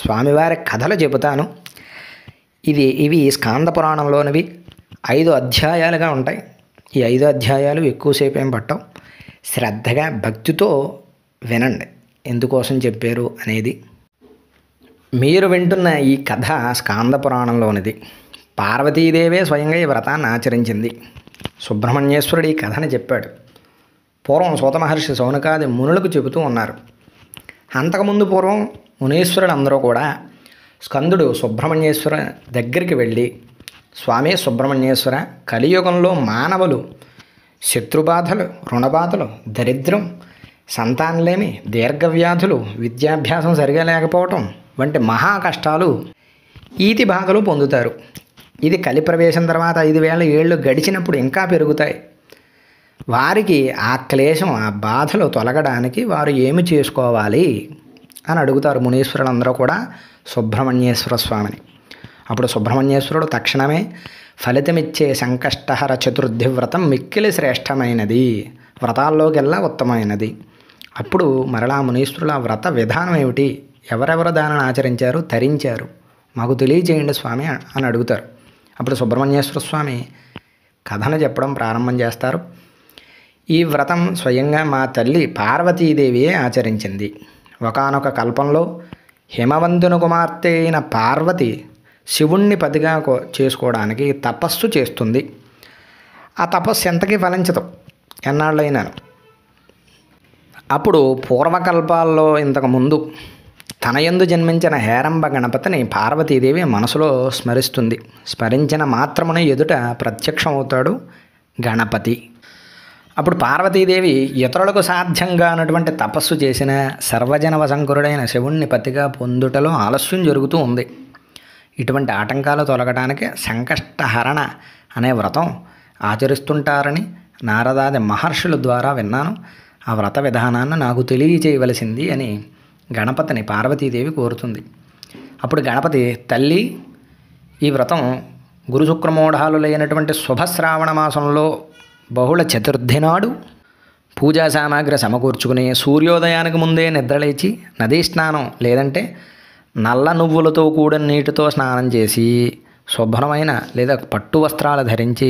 స్వామివారి కథలు చెబుతాను. ఇవి స్కాంద పురాణంలోనివి 5 అధ్యాయాలుగా ఉంటాయి. ఈ 5 అధ్యాయాలు ఎక్కువసేపు ఏం పట్టవు. శ్రద్ధగా భక్తితో వినండి ఎందుకోసం చెప్పారు అనేది. మీరు వింటున్న ఈ కథ స్కాంద పురాణంలోనిది. పార్వతీదేవే స్వయంగా ఈ వ్రతాన్ని ఆచరించింది. సుబ్రహ్మణ్యేశ్వరుడు ఈ కథని చెప్పాడు. పూర్వం సూత మహర్షి శౌనకాది మునులకు చెబుతూ ఉన్నారు. అంతకుముందు పూర్వం మునీశ్వరులు అందరూ కూడా స్కందుడు సుబ్రహ్మణ్యేశ్వర దగ్గరికి వెళ్ళి, స్వామి సుబ్రహ్మణ్యేశ్వర, కలియుగంలో మానవులు శత్రుబాధలు, రుణబాధలు, దరిద్రం, సంతానలేమి, దీర్ఘవ్యాధులు, విద్యాభ్యాసం సరిగా లేకపోవటం వంటి మహా కష్టాలు, ఈతి బాధలు పొందుతారు. ఇది కలి ప్రవేశం తర్వాత 5,000 ఏళ్ళు గడిచినప్పుడు ఇంకా పెరుగుతాయి. వారికి ఆ క్లేశం, ఆ బాధలు తొలగడానికి వారు ఏమి చేసుకోవాలి అని అడుగుతారు మునీశ్వరులందరూ కూడా సుబ్రహ్మణ్యేశ్వర స్వామిని. అప్పుడు సుబ్రహ్మణ్యేశ్వరుడు తక్షణమే ఫలితమిచ్చే సంకష్టహర చతుర్థి వ్రతం మిక్కిలి శ్రేష్టమైనది, వ్రతాల్లోకెల్లా ఉత్తమమైనది. అప్పుడు మరలా మునీశ్వరుల వ్రత విధానం ఏమిటి, ఎవరెవరు దానిని ఆచరించారు, తరించారు, మాకు తెలియజేయండి స్వామి అని అడుగుతారు. అప్పుడు సుబ్రహ్మణ్యేశ్వర స్వామి కథను చెప్పడం ప్రారంభం చేస్తారు. ఈ వ్రతం స్వయంగా మా తల్లి పార్వతీదేవియే ఆచరించింది. ఒకానొక కల్పంలో హిమవంతుని కుమార్తె అయిన పార్వతి శివుణ్ణి పతిగా చేసుకోవడానికి తపస్సు చేస్తుంది. ఆ తపస్సు ఎంతకీ ఫలించదు, ఎన్నాళ్ళైనాను. అప్పుడు పూర్వకల్పాల్లో ఇంతకుముందు తన యందు జన్మించిన హేరంబ గణపతిని పార్వతీదేవి మనసులో స్మరిస్తుంది. స్మరించిన మాత్రమున ఎదుట ప్రత్యక్షమవుతాడు గణపతి. అప్పుడు పార్వతీదేవి ఇతరులకు సాధ్యంగా అన్నటువంటి తపస్సు చేసిన సర్వజన వశంకరుడైన శివుణ్ణి పతిగా పొందుటలో ఆలస్యం జరుగుతూ ఉంది. ఇటువంటి ఆటంకాలు తొలగడానికి సంకష్టహరణ అనే వ్రతం ఆచరిస్తుంటారని నారదాది మహర్షుల ద్వారా విన్నాను. ఆ వ్రత విధానాన్ని నాకు తెలియచేయవలసింది అని గణపతిని పార్వతీదేవి కోరుతుంది. అప్పుడు గణపతి, తల్లి, ఈ వ్రతం గురు శుక్రమూఢాలు లేనటువంటి శుభశ్రావణ మాసంలో బహుళ చతుర్థి నాడు పూజా సామాగ్రి సమకూర్చుకుని సూర్యోదయానికి ముందే నిద్రలేచి నదీ స్నానం లేదంటే నల్ల నువ్వులతో కూడిన నీటితో స్నానం చేసి శుభ్రమైన లేదా పట్టు వస్త్రాలు ధరించి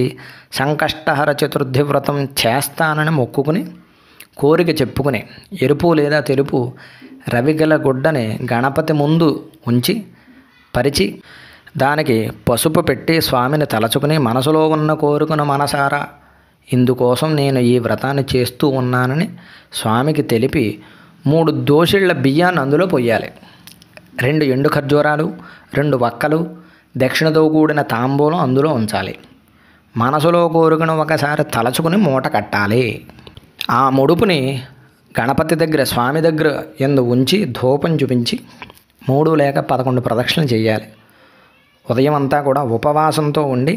సంకష్టహర చతుర్థి వ్రతం చేస్తానని మొక్కుకుని కోరిక చెప్పుకుని ఎరుపు లేదా తెలుపు రవిగల గుడ్డని గణపతి ముందు ఉంచి పరిచి దానికి పసుపు పెట్టి స్వామిని తలచుకుని మనసులో ఉన్న కోరికను మనసారా ఇందుకోసం నేను ఈ వ్రతాన్ని చేస్తూ ఉన్నానని స్వామికి తెలిపి 3 దోసిళ్ల బియ్యాన్ని అందులో పొయ్యాలి. 2 ఎండు ఖర్జూరాలు, 2 వక్కలు, దక్షిణతో కూడిన తాంబూలం అందులో ఉంచాలి. మనసులో కోరికను ఒకసారి తలచుకుని మూట కట్టాలి. ఆ ముడుపుని గణపతి దగ్గర, స్వామి దగ్గర ఎందు ఉంచి ధూపం చూపించి 3 లేక 11 ప్రదక్షిణలు చేయాలి. ఉదయం అంతా కూడా ఉపవాసంతో ఉండి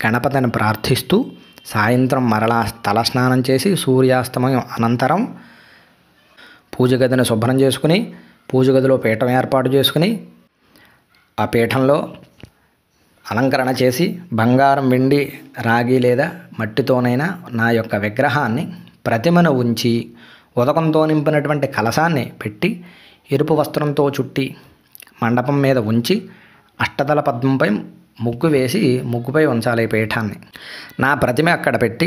గణపతిని ప్రార్థిస్తూ సాయంత్రం మరలా తలస్నానం చేసి సూర్యాస్తమయం అనంతరం పూజ గదిని శుభ్రం చేసుకుని పూజ గదిలో పీఠం ఏర్పాటు చేసుకుని ఆ పీఠంలో అలంకరణ చేసి బంగారం, వెండి, రాగి లేదా మట్టితోనైనా నా యొక్క విగ్రహాన్ని, ప్రతిమను ఉంచి ఉదకంతో నింపినటువంటి కలశాన్ని పెట్టి ఎరుపు వస్త్రంతో చుట్టి మండపం మీద ఉంచి అష్టదళ పద్మంపై ముగ్గు వేసి ముగ్గుపై ఉంచాలి పీఠాన్ని. నా ప్రతిమ అక్కడ పెట్టి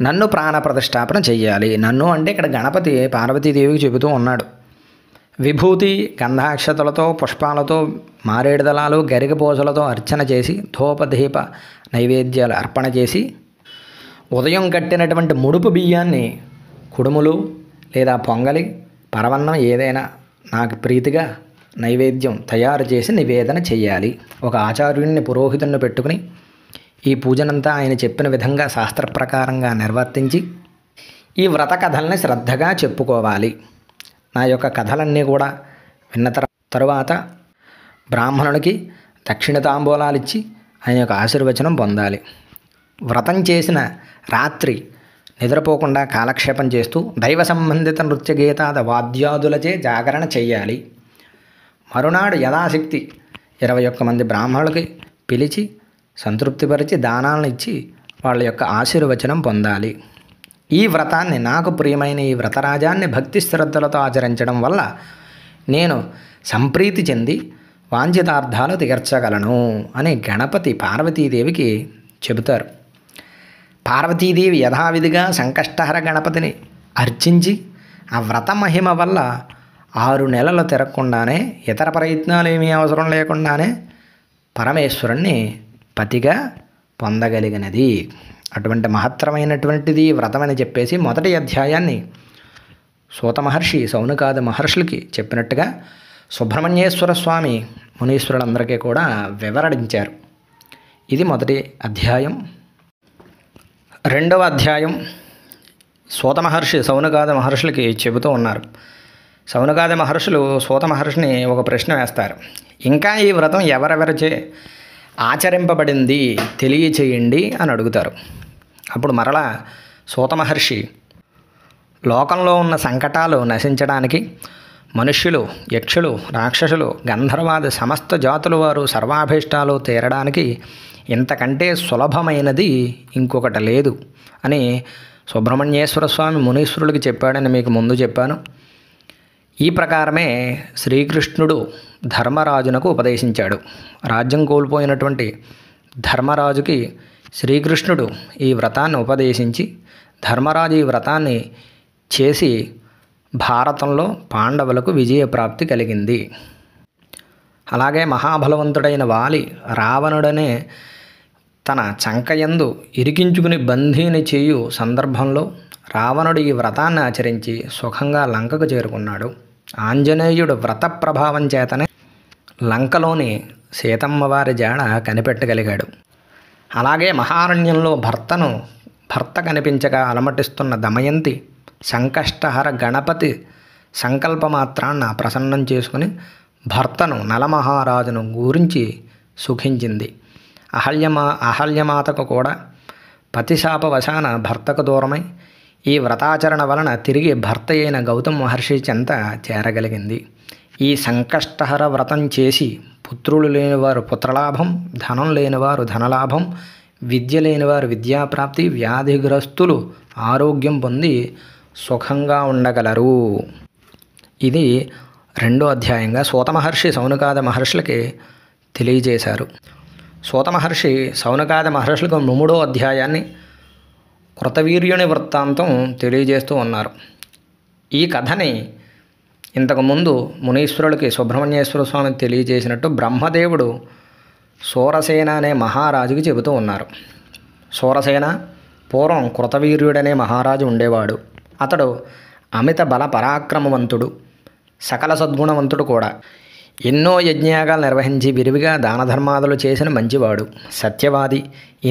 నన్ను ప్రాణ ప్రతిష్టాపన చెయ్యాలి. నన్ను అంటే ఇక్కడ గణపతి పార్వతీదేవికి చెబుతూ ఉన్నాడు. విభూతి, గంధాక్షతలతో, పుష్పాలతో, మారేడు దళాలు, గరిక పూసలతో అర్చన చేసి ధూపదీప నైవేద్యాలు అర్పణ చేసి ఉదయం కట్టినటువంటి ముడుపు బియ్యాన్ని కుడుములు లేదా పొంగలి, పరవన్నం ఏదైనా నాకు ప్రీతిగా నైవేద్యం తయారు చేసి నివేదన చేయాలి. ఒక ఆచార్యుడిని, పురోహితుడిని పెట్టుకుని ఈ పూజనంతా ఆయన చెప్పిన విధంగా శాస్త్ర ప్రకారంగా నిర్వర్తించి ఈ వ్రత కథల్ని శ్రద్ధగా చెప్పుకోవాలి. నా యొక్క కథలన్నీ కూడా విన్న తరువాత బ్రాహ్మణునికి దక్షిణ తాంబూలాలు ఇచ్చి ఆయన యొక్క ఆశీర్వచనం పొందాలి. వ్రతం చేసిన రాత్రి నిద్రపోకుండా కాలక్షేపం చేస్తూ దైవ సంబంధిత నృత్య గీతాద వాద్యాదులచే జాగరణ చెయ్యాలి. మరునాడు యథాశక్తి 21 మంది బ్రాహ్మణులకి పిలిచి సంతృప్తిపరిచి దానాలను ఇచ్చి వాళ్ళ యొక్క ఆశీర్వచనం పొందాలి. ఈ వ్రతాన్ని, నాకు ప్రియమైన ఈ వ్రతరాజాన్ని భక్తి శ్రద్ధలతో ఆచరించడం వల్ల నేను సంప్రీతి చెంది వాంఛితార్థాలు తీర్చగలను అని గణపతి పార్వతీదేవికి చెబుతారు. పార్వతీదేవి యథావిధిగా సంకష్టహర గణపతిని అర్చించి ఆ వ్రత మహిమ వల్ల 6 నెలలు తిరగకుండానే ఇతర ప్రయత్నాలు ఏమీ అవసరం లేకుండానే పరమేశ్వరుణ్ణి పతిగా పొందగలిగినది. అటువంటి మహత్తరమైనటువంటిది వ్రతం అని చెప్పేసి మొదటి అధ్యాయాన్ని సూత మహర్షి శౌనకాది మహర్షులకి చెప్పినట్టుగా సుబ్రహ్మణ్యేశ్వర స్వామి మునీశ్వరులందరికీ కూడా వివరించారు. ఇది మొదటి అధ్యాయం. రెండవ అధ్యాయం సూత మహర్షి శౌనకాది మహర్షులకి చెబుతూ ఉన్నారు. శౌనకాది మహర్షులు సూత మహర్షిని ఒక ప్రశ్న వేస్తారు. ఇంకా ఈ వ్రతం ఎవరెవరిచే ఆచరింపబడింది తెలియచేయండి అని అడుగుతారు. అప్పుడు మరలా సూత మహర్షి లోకంలో ఉన్న సంకటాలు నశించడానికి మనుష్యులు, యక్షులు, రాక్షసులు, గంధర్వాది సమస్త జాతుల వారు సర్వాభీష్టాలు తీరడానికి ఇంతకంటే సులభమైనది ఇంకొకటి లేదు అని సుబ్రహ్మణ్యేశ్వర స్వామి మునీశ్వరులకి చెప్పాడని మీకు ముందు చెప్పాను. ఈ ప్రకారమే శ్రీకృష్ణుడు ధర్మరాజునకు ఉపదేశించాడు. రాజ్యం కోల్పోయినటువంటి ధర్మరాజుకి శ్రీకృష్ణుడు ఈ వ్రతాన్ని ఉపదేశించి ధర్మరాజు ఈ వ్రతాన్ని చేసి భారతంలో పాండవులకు విజయప్రాప్తి కలిగింది. అలాగే మహాబలవంతుడైన వాలి రావణుడనే తన చంకయందు ఇరికించుకుని బందీని చేయు సందర్భంలో రావణుడు ఈ వ్రతాన్ని ఆచరించి సుఖంగా లంకకు చేరుకున్నాడు. ఆంజనేయుడు వ్రత ప్రభావం చేతనే లంకలోని సీతమ్మ వారి జాడ కనిపెట్టగలిగాడు. అలాగే మహారణ్యంలో భర్త కనిపించగా అలమటిస్తున్న దమయంతి సంకష్టహర గణపతి సంకల్పమాత్రాన్న ప్రసన్నం చేసుకుని భర్తను నలమహారాజును గురించి సుఖించింది. అహల్యమాతకు కూడా పతిశాపవశాన భర్తకు దూరమై ఈ వ్రతాచరణ వలన తిరిగి భర్త అయిన గౌతమ మహర్షి చెంత చేరగలిగింది. ఈ సంకష్టహర వ్రతం చేసి పుత్రులు లేనివారు పుత్రలాభం, ధనం లేనివారు ధనలాభం, విద్య లేనివారు విద్యాప్రాప్తి, వ్యాధిగ్రస్తులు ఆరోగ్యం పొంది సుఖంగా ఉండగలరు. ఇది రెండో అధ్యాయంగా సూత మహర్షి శౌనకాది మహర్షులకి తెలియజేశారు. సూత మహర్షి శౌనకాది మహర్షులకు 3వ అధ్యాయాన్ని కృతవీర్యుని వృత్తాంతం తెలియజేస్తూ ఉన్నారు. ఈ కథని ఇంతకుముందు మునీశ్వరులకి సుబ్రహ్మణ్యేశ్వర స్వామి తెలియజేసినట్టు బ్రహ్మదేవుడు సూరసేన అనే మహారాజుకి చెబుతూ ఉన్నారు. సూరసేన పూర్వం కృతవీర్యుడనే మహారాజు ఉండేవాడు. అతడు అమిత బల పరాక్రమవంతుడు, సకల సద్గుణవంతుడు కూడా. ఎన్నో యజ్ఞయాగాలు నిర్వహించి విరివిగా దాన ధర్మాదులు చేసిన మంచివాడు, సత్యవాది,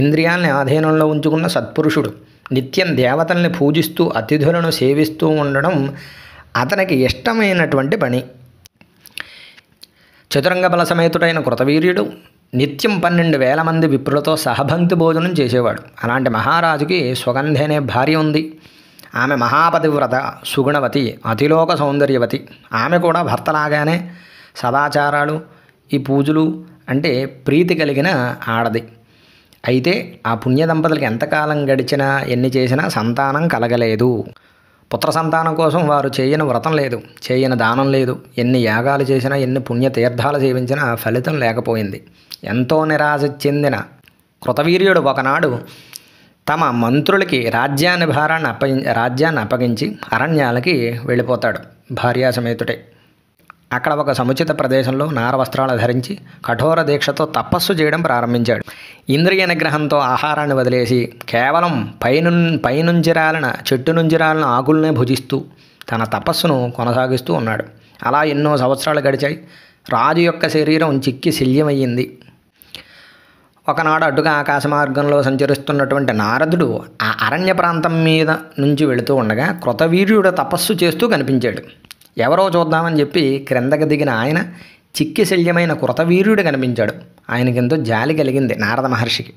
ఇంద్రియాల్ని ఆధీనంలో ఉంచుకున్న సత్పురుషుడు. నిత్యం దేవతల్ని పూజిస్తూ అతిథులను సేవిస్తూ ఉండడం అతనికి ఇష్టమైనటువంటి పని. చతురంగ బల సమేతుడైన కృతవీర్యుడు నిత్యం 12,000 మంది విప్రులతో సహభంక్తి భోజనం చేసేవాడు. అలాంటి మహారాజుకి సుగంధి అనే భార్య ఉంది. ఆమె మహాపతివ్రత, సుగుణవతి, అతిలోక సౌందర్యవతి. ఆమె కూడా భర్తలాగానే సదాచారాలు, ఈ పూజలు అంటే ప్రీతి కలిగిన ఆడది. అయితే ఆ పుణ్య దంపతులకి ఎంతకాలం గడిచినా ఎన్ని చేసినా సంతానం కలగలేదు. పుత్ర సంతానం కోసం వారు చేయని వ్రతం లేదు, చేయని దానం లేదు. ఎన్ని యాగాలు చేసినా, ఎన్ని పుణ్యతీర్థాలు సేవించినా ఫలితం లేకపోయింది. ఎంతో నిరాశ చెందిన కృతవీర్యుడు ఒకనాడు తమ మంత్రులకి రాజ్యాన్ని అప్పగించి అరణ్యాలకి వెళ్ళిపోతాడు భార్యాసమేతుడే. అక్కడ ఒక సముచిత ప్రదేశంలో నారవస్త్రాలు ధరించి కఠోర దీక్షతో తపస్సు చేయడం ప్రారంభించాడు. ఇంద్రియ నిగ్రహంతో ఆహారాన్ని వదిలేసి కేవలం పైనుంచి రాలిన చెట్టు నుంచి రాలిన ఆకుల్నే భుజిస్తూ తన తపస్సును కొనసాగిస్తూ ఉన్నాడు. అలా ఎన్నో సంవత్సరాలు గడిచాయి. రాజు యొక్క శరీరం చిక్కి శల్యమయ్యింది. ఒకనాడు అటుగా ఆకాశ మార్గంలో సంచరిస్తున్నటువంటి నారదుడు ఆ అరణ్య ప్రాంతం మీద నుంచి వెళుతూ ఉండగా కృతవీర్యుడు తపస్సు చేస్తూ కనిపించాడు. ఎవరో చూద్దామని చెప్పి క్రిందకి దిగిన ఆయన చిక్కి శల్యమైన కృతవీర్యుడు కనిపించాడు. ఆయనకెంతో జాలి కలిగింది నారద మహర్షికి.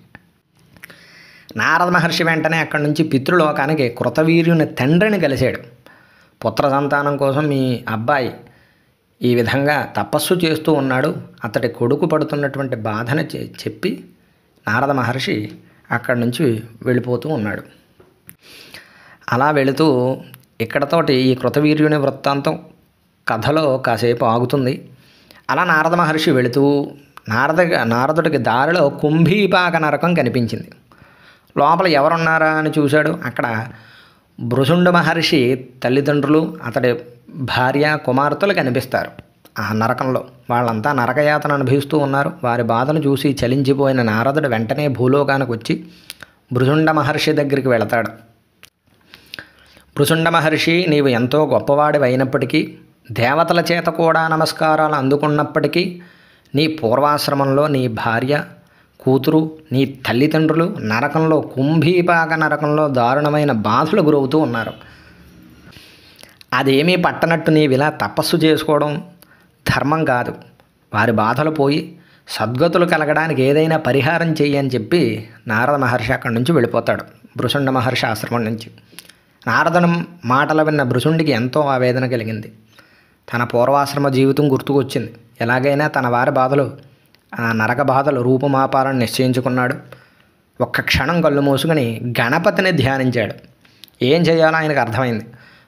నారద మహర్షి వెంటనే అక్కడి నుంచి పితృలోకానికి కృతవీర్యుని తండ్రిని కలిశాడు. పుత్ర సంతానం కోసం మీ అబ్బాయి ఈ విధంగా తపస్సు చేస్తూ ఉన్నాడు, అతడి కొడుకు పడుతున్నటువంటి బాధను చెప్పి నారద మహర్షి అక్కడి నుంచి వెళ్ళిపోతూ ఉన్నాడు. అలా వెళుతూ ఇక్కడతోటి ఈ కృతవీర్యుని వృత్తాంతం కథలో కాసేపు ఆగుతుంది. అలా నారద మహర్షి వెళుతూ నారదుడికి దారిలో కుంభీపాక నరకం కనిపించింది. లోపల ఎవరున్నారా అని చూశాడు. అక్కడ భృశుండ మహర్షి తల్లిదండ్రులు, అతడి భార్య, కుమార్తెలు కనిపిస్తారు. ఆ నరకంలో వాళ్ళంతా నరకయాతన అనుభవిస్తూ ఉన్నారు. వారి బాధను చూసి చలించిపోయిన నారదుడు వెంటనే భూలోకానికి వచ్చి భృశుండ మహర్షి దగ్గరికి వెళతాడు. భృశుండ మహర్షి, నీవు ఎంతో గొప్పవాడివి అయినప్పటికీ, దేవతల చేత కూడా నమస్కారాలు అందుకున్నప్పటికీ, నీ పూర్వాశ్రమంలో నీ భార్య, కూతురు, నీ తల్లిదండ్రులు నరకంలో, కుంభీపాక నరకంలో దారుణమైన బాధలు గురవుతూ ఉన్నారు. అదేమీ పట్టనట్టు నీవిలా తపస్సు చేసుకోవడం ధర్మం కాదు. వారి బాధలు పోయి సద్గతులు కలగడానికి ఏదైనా పరిహారం చెయ్యి అని చెప్పి నారద మహర్షి అక్కడి నుంచి వెళ్ళిపోతాడు, భృశుండ మహర్షి ఆశ్రమం నుంచి. నారదుని మాటలు విన్న భృశుండికి ఎంతో ఆవేదన కలిగింది. తన పూర్వాశ్రమ జీవితం గుర్తుకొచ్చింది. ఎలాగైనా తన వారి బాధలు, ఆ నరక బాధలు రూపుమాపాలని నిశ్చయించుకున్నాడు. ఒక్క క్షణం కళ్ళు మూసుకొని గణపతిని ధ్యానించాడు. ఏం చేయాలో ఆయనకు అర్థమైంది.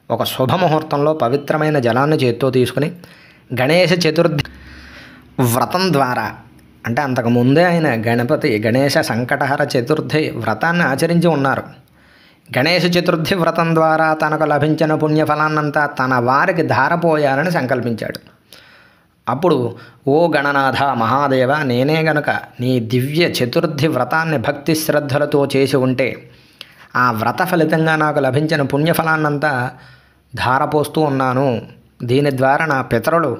ఒక శుభముహూర్తంలో పవిత్రమైన జలాన్ని చేత్తో తీసుకుని గణేష చతుర్థి వ్రతం ద్వారా, అంటే అంతకుముందే ఆయన గణేష సంకటహర చతుర్థి వ్రతాన్ని ఆచరించి ఉన్నారు. గణేష చతుర్థి వ్రతం ద్వారా తనకు లభించిన పుణ్యఫలాన్నంతా తన వారికి ధారపోయాలని సంకల్పించాడు. అప్పుడు, ఓ గణనాథ మహాదేవ, నేనే గనుక నీ దివ్య చతుర్థి వ్రతాన్ని భక్తి శ్రద్ధలతో చేసి ఉంటే ఆ వ్రత ఫలితంగా నాకు లభించిన పుణ్యఫలాన్నంతా ధారపోస్తూ ఉన్నాను. దీని ద్వారా నా పితరులు,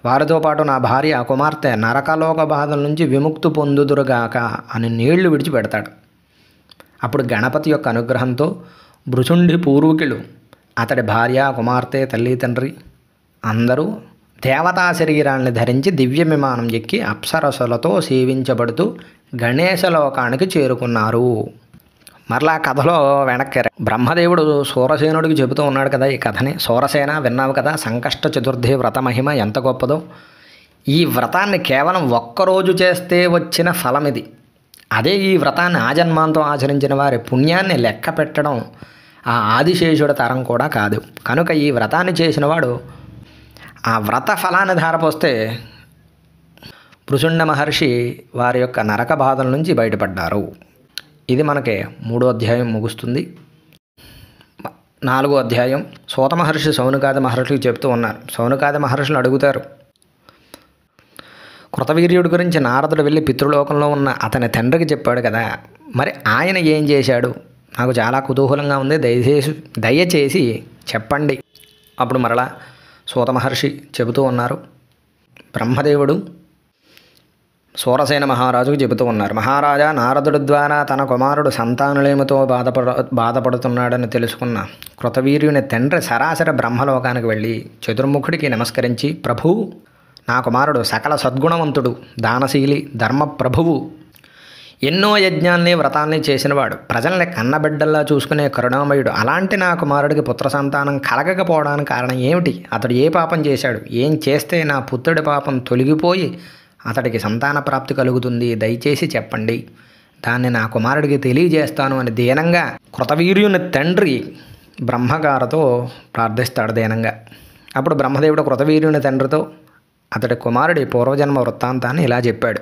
వారితో పాటు నా భార్య, కుమార్తె నరకలోక బాధల నుంచి విముక్తి పొందుదురుగాక అని నీళ్లు విడిచిపెడతాడు. అప్పుడు గణపతి యొక్క అనుగ్రహంతో భృశుండి పూర్వీకులు, అతడి భార్య, కుమార్తె, తల్లి, తండ్రి అందరూ దేవతా శరీరాన్ని ధరించి దివ్య విమానం ఎక్కి అప్సరసులతో సేవించబడుతూ గణేశలోకానికి చేరుకున్నారు. మరలా కథలో వెనక్కి బ్రహ్మదేవుడు సూరసేనుడికి చెబుతూ ఉన్నాడు కదా ఈ కథని. సూరసేన, విన్నావు కదా సంకష్ట చతుర్థి వ్రత మహిమ ఎంత గొప్పదో. ఈ వ్రతాన్ని కేవలం ఒక్కరోజు చేస్తే వచ్చిన ఫలం ఇది. అదే ఈ వ్రతాన్ని ఆజన్మాంతో ఆచరించిన వారి పుణ్యాన్ని లెక్క పెట్టడం ఆ ఆదిశేషుడి తరం కూడా కాదు. కనుక ఈ వ్రతాన్ని చేసినవాడు ఆ వ్రత ఫలాన్ని ధారపోస్తే భృశుండ మహర్షి వారి యొక్క నరక బాధల నుంచి బయటపడ్డారు. ఇది మనకి 3వ అధ్యాయం ముగుస్తుంది. 4వ అధ్యాయం సూత మహర్షి శౌనకాది మహర్షులకు చెప్తూ ఉన్నారు. శౌనకాది మహర్షులు అడుగుతారు, కృతవీర్యుడి గురించి నారదుడు వెళ్ళి పితృలోకంలో ఉన్న అతని తండ్రికి చెప్పాడు కదా, మరి ఆయన ఏం చేశాడు? నాకు చాలా కుతూహలంగా ఉంది, దయచేసి చెప్పండి. అప్పుడు మరలా సూత మహర్షి చెబుతూ ఉన్నారు, బ్రహ్మదేవుడు సూరసేన మహారాజుకు చెబుతూ ఉన్నారు, మహారాజా, నారదుడి ద్వారా తన కుమారుడు సంతానలేమితో బాధపడుతున్నాడని తెలుసుకున్న కృతవీర్యుని తండ్రి సరాసరి బ్రహ్మలోకానికి వెళ్ళి చతుర్ముఖుడికి నమస్కరించి, ప్రభు, నా కుమారుడు సకల సద్గుణవంతుడు, దానశీలి, ధర్మప్రభువు, ఎన్నో యజ్ఞాల్ని వ్రతాల్ని చేసినవాడు, ప్రజల్ని కన్నబిడ్డల్లా చూసుకునే కరుణామయుడు. అలాంటి నా కుమారుడికి పుత్ర సంతానం కలగకపోవడానికి కారణం ఏమిటి? అతడు ఏ పాపం చేశాడు? ఏం చేస్తే నా పుత్రుడి పాపం తొలగిపోయి అతడికి సంతాన ప్రాప్తి కలుగుతుంది? దయచేసి చెప్పండి, దాన్ని నా కుమారుడికి తెలియజేస్తాను అని దీనంగా కృతవీర్యుని తండ్రి బ్రహ్మగారితో ప్రార్థిస్తాడు దీనంగా. అప్పుడు బ్రహ్మదేవుడు కృతవీర్యుని తండ్రితో అతడి కుమారుడి పూర్వజన్మ వృత్తాంతాన్ని ఇలా చెప్పాడు.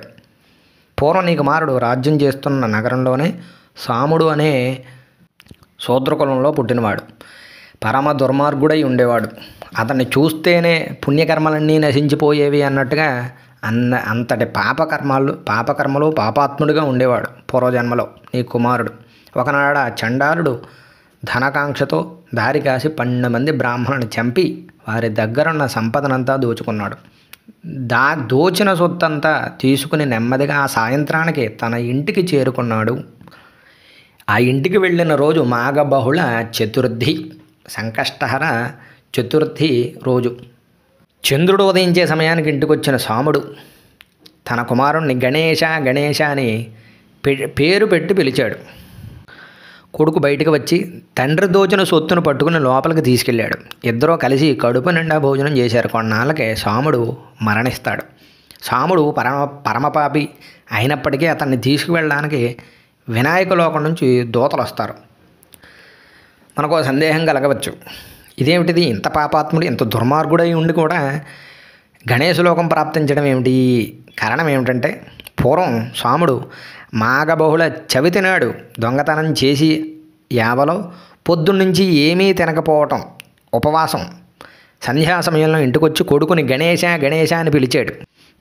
పూర్వం నీ కుమారుడు రాజ్యం చేస్తున్న నగరంలోనే సాముడు అనే శూద్రకులంలో పుట్టినవాడు. పరమ దుర్మార్గుడై ఉండేవాడు. అతన్ని చూస్తేనే పుణ్యకర్మలన్నీ నశించిపోయేవి అన్నట్టుగా అంతటి పాపకర్మలు పాపాత్ముడిగా ఉండేవాడు పూర్వజన్మలో నీ కుమారుడు. ఒకనాడు ఆ చండాలుడు ధనకాంక్షతో దారి కాసి 12 మంది బ్రాహ్మణుని చంపి వారి దగ్గరున్న సంపదనంతా దోచుకున్నాడు. దోచిన సొత్తంతా తీసుకుని నెమ్మదిగా ఆ సాయంత్రానికి తన ఇంటికి చేరుకున్నాడు. ఆ ఇంటికి వెళ్ళిన రోజు మాఘబహుళ చతుర్థి, సంకష్టహర చతుర్థి రోజు. చంద్రుడు ఉదయించే సమయానికి ఇంటికి వచ్చిన సాముడు తన కుమారుణ్ణి గణేశ గణేశ అని పేరు పెట్టి పిలిచాడు. కొడుకు బయటకు వచ్చి తండ్రి దోచిన సొత్తును పట్టుకుని లోపలికి తీసుకెళ్ళాడు. ఇద్దరూ కలిసి కడుపు నిండా భోజనం చేశారు. కొన్నాళ్ళకే సాముడు మరణిస్తాడు. సాముడు పరమపాపి అయినప్పటికీ అతన్ని తీసుకువెళ్ళడానికి వినాయక లోకం నుంచి దూతలు వస్తారు. మనకు సందేహం కలగవచ్చు, ఇదేమిటిది, ఇంత పాపాత్ముడు, ఇంత దుర్మార్గుడై ఉండి కూడా గణేశలోకం ప్రాప్తించడం ఏమిటి? కారణం ఏమిటంటే పూర్వం స్వాముడు మాఘబహుళ చవితి నాడు దొంగతనం చేసి యావలో పొద్దున్నుంచి ఏమీ తినకపోవటం, ఉపవాసం. సంధ్యా సమయంలో ఇంటికొచ్చి కొడుకుని గణేశ గణేశ అని పిలిచాడు.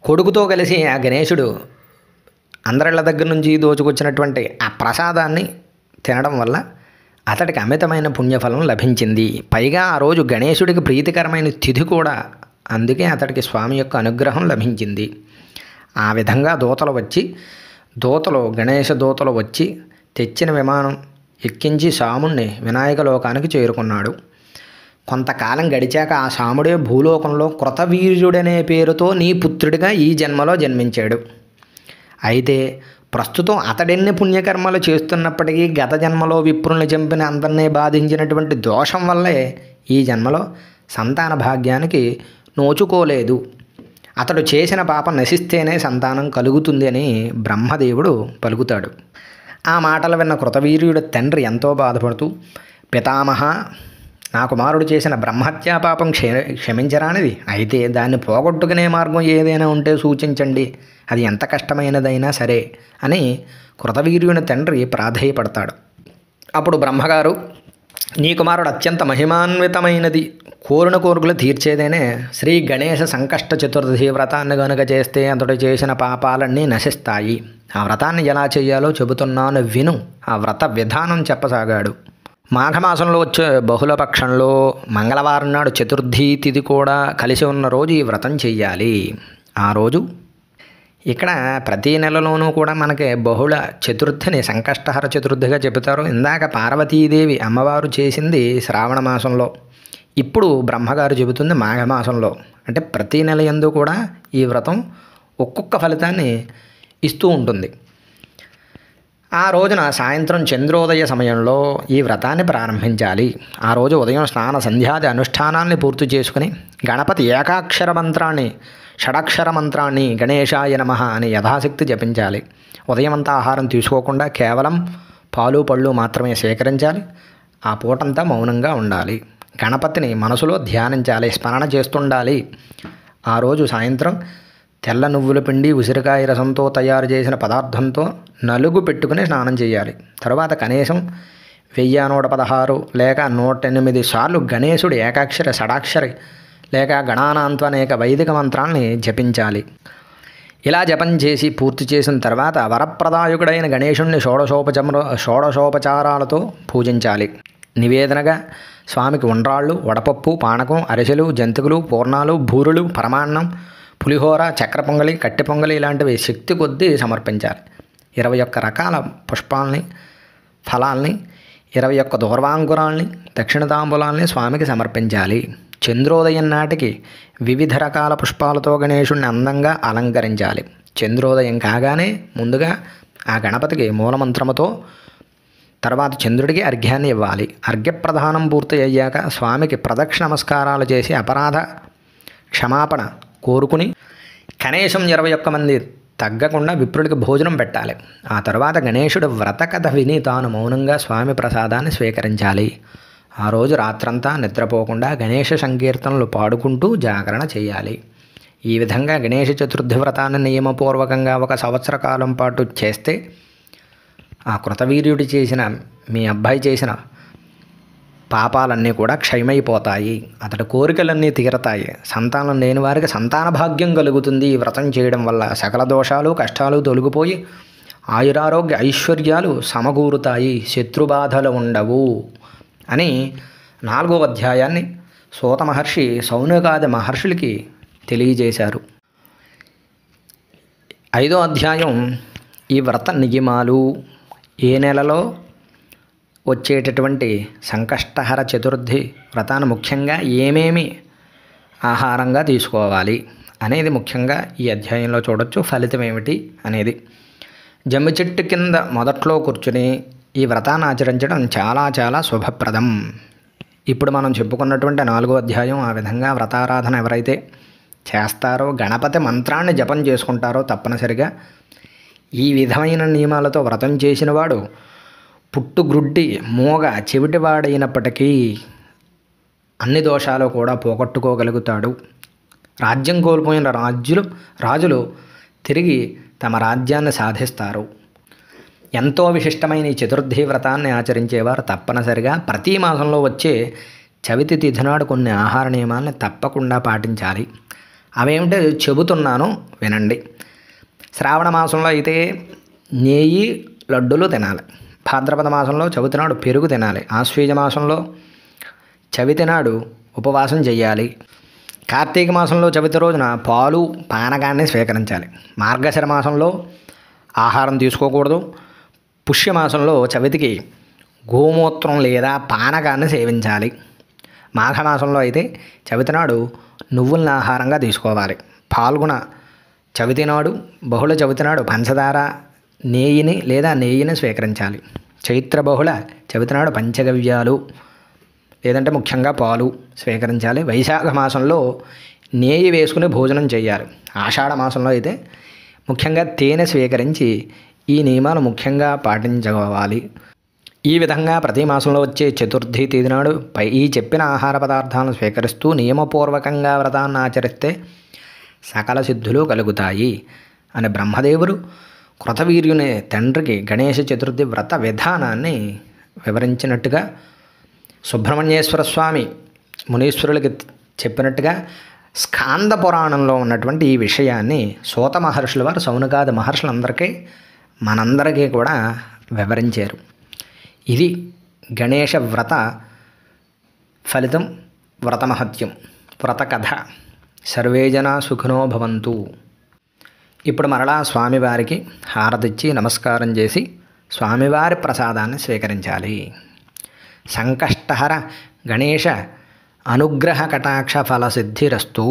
కొడుకుతో కలిసి ఆ గణేశుడు అందరిళ్ళ దగ్గర నుంచి దోచుకొచ్చినటువంటి ఆ ప్రసాదాన్ని తినడం వల్ల అతడికి అమితమైన పుణ్యఫలం లభించింది. పైగా ఆ రోజు గణేశుడికి ప్రీతికరమైన తిథి కూడా, అందుకే అతడికి స్వామి యొక్క అనుగ్రహం లభించింది. ఆ విధంగా గణేశ దూతలు వచ్చి తెచ్చిన విమానం ఎక్కించి సాముణ్ణి వినాయక లోకానికి చేరుకున్నాడు. కొంతకాలం గడిచాక ఆ సాముడే భూలోకంలో కృతవీర్యుడనే పేరుతో నీ పుత్రుడిగా ఈ జన్మలో జన్మించాడు. అయితే ప్రస్తుతం అతడెన్ని పుణ్యకర్మలు చేస్తున్నప్పటికీ గత జన్మలో విప్రుల్ని చంపిన అందరినీ బాధించినటువంటి దోషం వల్లే ఈ జన్మలో సంతాన భాగ్యానికి నోచుకోలేదు. అతడు చేసిన పాపం నశిస్తేనే సంతానం కలుగుతుంది అని బ్రహ్మదేవుడు పలుకుతాడు. ఆ మాటలు విన్న కృతవీర్యుడి తండ్రి ఎంతో బాధపడుతూ, పితామహ, నా కుమారుడు చేసిన బ్రహ్మహత్యా పాపం క్షమించరానిది. అయితే దాన్ని పోగొట్టుకునే మార్గం ఏదైనా ఉంటే సూచించండి, అది ఎంత కష్టమైనదైనా సరే అని కృతవీర్యుని తండ్రి ప్రాధేయపడతాడు. అప్పుడు బ్రహ్మగారు, నీ కుమారుడు అత్యంత మహిమాన్వితమైనది, కోరిన కోరికలు తీర్చేదేనే శ్రీ గణేశ సంకష్ట చతుర్థి వ్రతాన్ని గనుక చేస్తే అతడు చేసిన పాపాలన్నీ నశిస్తాయి. ఆ వ్రతాన్ని ఎలా చేయాలో చెబుతున్నాను విను. ఆ వ్రత విధానం చెప్పసాగాడు. మాఘమాసంలో వచ్చే బహుళపక్షంలో మంగళవారం నాడు చతుర్థి తిథి కూడా కలిసి ఉన్న రోజు ఈ వ్రతం చెయ్యాలి. ఆ రోజు ఇక్కడ ప్రతి నెలలోనూ కూడా మనకి బహుళ చతుర్థిని సంకష్టహర చతుర్థిగా చెబుతారు. ఇందాక పార్వతీదేవి అమ్మవారు చేసింది శ్రావణ మాసంలో, ఇప్పుడు బ్రహ్మగారు చెబుతుంది మాఘమాసంలో. అంటే ప్రతి నెల యందు కూడా ఈ వ్రతం ఒక్కొక్క ఫలితాన్ని ఇస్తూ ఉంటుంది. ఆ రోజున సాయంత్రం చంద్రోదయ సమయంలో ఈ వ్రతాన్ని ప్రారంభించాలి. ఆ రోజు ఉదయం స్నాన సంధ్యాది అనుష్ఠానాల్ని పూర్తి చేసుకుని గణపతి ఏకాక్షర మంత్రాన్ని, షడాక్షర మంత్రాన్ని గణేశాయ నమః అని యథాశక్తి జపించాలి. ఉదయం అంతా ఆహారం తీసుకోకుండా కేవలం పాలు పళ్ళు మాత్రమే సేకరించాలి. ఆ పూటంతా మౌనంగా ఉండాలి. గణపతిని మనసులో ధ్యానించాలి, స్మరణ చేస్తుండాలి. ఆ రోజు సాయంత్రం తెల్ల నువ్వుల పిండి, ఉసిరికాయ రసంతో తయారు చేసిన పదార్థంతో నలుగు పెట్టుకుని స్నానం చేయాలి. తరువాత కనీసం 1116 లేక 108 సార్లు గణేశుడి ఏకాక్షరి, షడాక్షరి లేక గణానాంత్వనేక వైదిక మంత్రాల్ని జపించాలి. ఇలా జపం చేసి పూర్తి చేసిన తర్వాత వరప్రదాయకుడైన గణేశుణ్ణి షోడశోపచారాలతో పూజించాలి. నివేదనగా స్వామికి ఉండ్రాళ్ళు, వడపప్పు, పానకం, అరిసెలు, జంతికలు, పూర్ణాలు, బూరులు, పరమాన్నం, పులిహోర, చక్ర పొంగలి, కట్టె పొంగలి ఇలాంటివి శక్తి కొద్దీ సమర్పించాలి. 21 రకాల పుష్పాలని, ఫలాల్ని, 21 దూర్వాంకురాల్ని, దక్షిణ తాంబూలాల్ని స్వామికి సమర్పించాలి. చంద్రోదయం నాటికి వివిధ రకాల పుష్పాలతో గణేశుణ్ణి అందంగా అలంకరించాలి. చంద్రోదయం కాగానే ముందుగా ఆ గణపతికి మూలమంత్రముతో, తర్వాత చంద్రుడికి అర్ఘ్యాన్ని ఇవ్వాలి. అర్ఘ్యప్రదానం పూర్తి అయ్యాక స్వామికి ప్రదక్షిణ నమస్కారాలు చేసి అపరాధ క్షమాపణ కోరుకుని కనీసం 21 మంది తగ్గకుండా విప్రుడికి భోజనం పెట్టాలి. ఆ తర్వాత గణేశుడు వ్రత కథ విని తాను మౌనంగా స్వామి ప్రసాదాన్ని స్వీకరించాలి. ఆ రోజు రాత్రంతా నిద్రపోకుండా గణేశ సంకీర్తనలు పాడుకుంటూ జాగరణ చేయాలి. ఈ విధంగా గణేశ చతుర్థి వ్రతాన్ని నియమపూర్వకంగా 1 సంవత్సర కాలం పాటు చేస్తే ఆ కృతవీర్యుడు చేసిన, మీ అబ్బాయి చేసిన పాపాలన్నీ కూడా క్షయమైపోతాయి. అతడి కోరికలన్నీ తీరతాయి. సంతానం లేని వారికి సంతాన భాగ్యం కలుగుతుంది. ఈ వ్రతం చేయడం వల్ల సకల దోషాలు, కష్టాలు తొలగిపోయి ఆయురారోగ్య ఐశ్వర్యాలు సమకూరుతాయి, శత్రుబాధలు ఉండవు అని 4వ అధ్యాయాన్ని సూత మహర్షి సౌనకాది మహర్షులకి తెలియజేశారు. 5వ అధ్యాయం ఈ వ్రత నియమాలు, ఏ నెలలో వచ్చేటటువంటి సంకష్టహర చతుర్థి వ్రతాన్ని ముఖ్యంగా ఏమేమి ఆహారంగా తీసుకోవాలి అనేది ముఖ్యంగా ఈ అధ్యాయంలో చూడొచ్చు. ఫలితం ఏమిటి అనేది, జమ్మి చెట్టు కింద మొదట్లో కూర్చుని ఈ వ్రతాన్ని ఆచరించడం చాలా చాలా శుభప్రదం. ఇప్పుడు మనం చెప్పుకున్నటువంటి 4వ అధ్యాయం ఆ విధంగా వ్రతారాధన ఎవరైతే చేస్తారో, గణపతి మంత్రాన్ని జపం చేసుకుంటారో తప్పనిసరిగా ఈ విధమైన నియమాలతో వ్రతం చేసినవాడు పుట్టుగ్రుడ్డి, మూగ, చెవిటివాడైనప్పటికీ అన్ని దోషాలు కూడా పోగొట్టుకోగలుగుతాడు. రాజ్యం కోల్పోయిన రాజులు తిరిగి తమ రాజ్యాన్ని సాధిస్తారు. ఎంతో విశిష్టమైన ఈ చతుర్థి వ్రతాన్ని ఆచరించేవారు తప్పనిసరిగా ప్రతి మాసంలో వచ్చే చవితి తిథి నాడు కొన్ని ఆహార నియమాలను తప్పకుండా పాటించాలి. అవేమిటో చెబుతున్నాను వినండి. శ్రావణ మాసంలో అయితే నెయ్యి లడ్డులు తినాలి. భాద్రపద మాసంలో చవితి నాడు పెరుగు తినాలి. ఆశ్వీజ మాసంలో చవితి నాడు ఉపవాసం చేయాలి. కార్తీక మాసంలో చవితి రోజున పాలు పానకాన్ని స్వీకరించాలి. మార్గశిర మాసంలో ఆహారం తీసుకోకూడదు. పుష్యమాసంలో చవితికి గోమూత్రం లేదా పానకాన్ని సేవించాలి. మాఘమాసంలో అయితే చవితి నాడు నువ్వులను ఆహారంగా తీసుకోవాలి. పాల్గొన చవితి నాడు బహుళ చవితి నాడు పంచదార నెయ్యిని స్వీకరించాలి. చైత్ర బహుళ చవితి నాడు పంచగవ్యాలు లేదంటే ముఖ్యంగా పాలు స్వీకరించాలి. వైశాఖ మాసంలో నెయ్యి వేసుకుని భోజనం చేయాలి. ఆషాఢ మాసంలో అయితే ముఖ్యంగా తేనె స్వీకరించి ఈ నియమాలు ముఖ్యంగా పాటించుకోవాలి. ఈ విధంగా ప్రతి మాసంలో వచ్చే చతుర్థి తేదీ నాడు ఈ చెప్పిన ఆహార పదార్థాలను స్వీకరిస్తూ నియమపూర్వకంగా వ్రతాన్ని ఆచరిస్తే సకల సిద్ధులు కలుగుతాయి అని బ్రహ్మదేవుడు కృతవీర్యుని తండ్రికి గణేష చతుర్థి వ్రత విధానాన్ని వివరించినట్టుగా సుబ్రహ్మణ్యేశ్వర స్వామి మునీశ్వరులకి చెప్పినట్టుగా స్కాంద పురాణంలో ఉన్నటువంటి ఈ విషయాన్ని సూత మహర్షుల వారు సౌనకాది మహర్షులందరికీ మనందరికీ కూడా వివరించారు. ఇది గణేష వ్రత ఫలితం, వ్రత మహత్యం, వ్రత కథ. సర్వే జనా సుఖినో భవంతు. ఇప్పుడు మరలా స్వామివారికి హారతిచ్చి నమస్కారం చేసి స్వామివారి ప్రసాదాన్ని స్వీకరించాలి. సంకష్టహర గణేష అనుగ్రహ కటాక్ష ఫల సిద్ధిరస్తు.